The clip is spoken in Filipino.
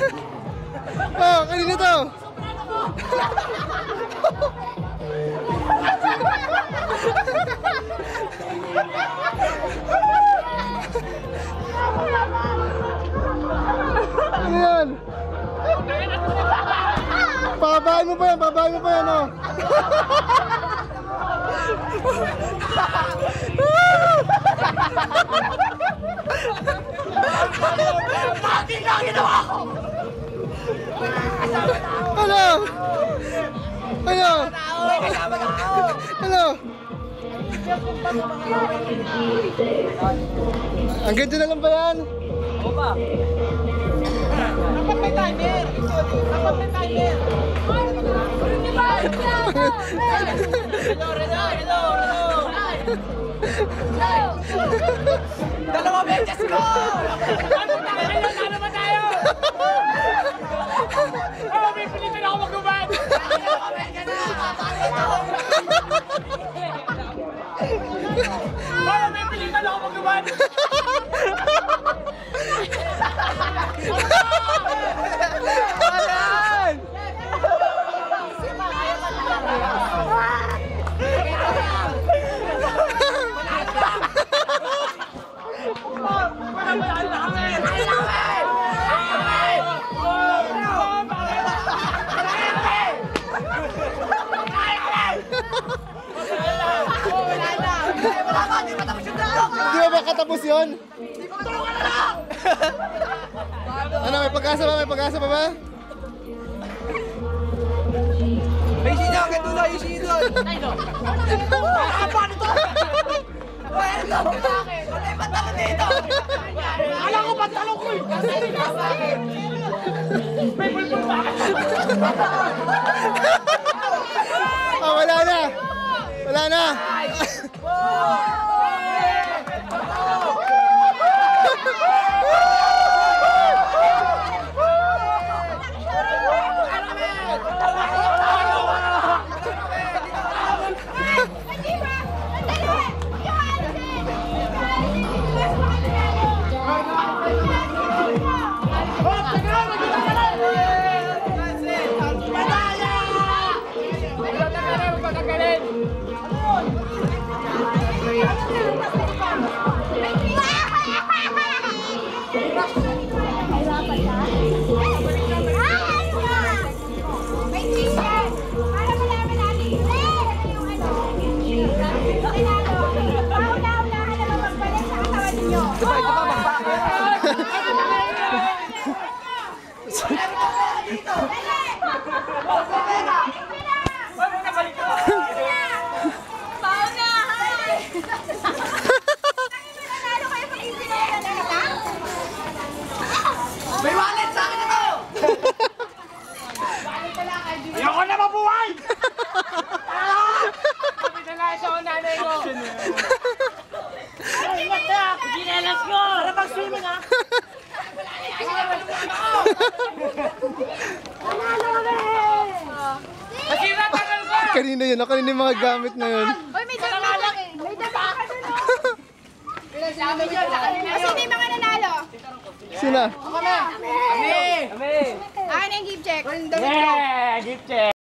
Oh, kanina to. Ano yan? Pababain mo pa yan, pababain mo pa yan, oh. Bakit na ginawa ko? Ano? Ano? Ano? Ang ganda na lang ba yan? Oo ba? Dapat may timer! Dapat may timer! Hello! Dalawa beses ko! Ano ba tayo? Oh, may pilitin ako magubad! Dalawa beses na! Oh, may pilitin ako magubad! Di ba makatapos yun? Ano, may pag-asa ba? May pag-asa pa ba? May sino, kaya doon yung sino! Paano to? Paano to? May pantalon dito! Alam ko pantalon ko eh! May bulbul ba? Ah, wala na! Wala na! May wallet sa akin ito! Ayoko na mabuhay! Kapit na sa nanay ko! Ay, mata! Ginelas ko! Para mag-swimming ha! Masira tagal ko! Kanina yun, kanina yung mga gamit na yun. Uy, may dami lang eh. May dami ka dun, oh. Sino yung mga nanalo? Sila? Kami! Kami! Ah, ano yung gift check? Yeah! Gift check!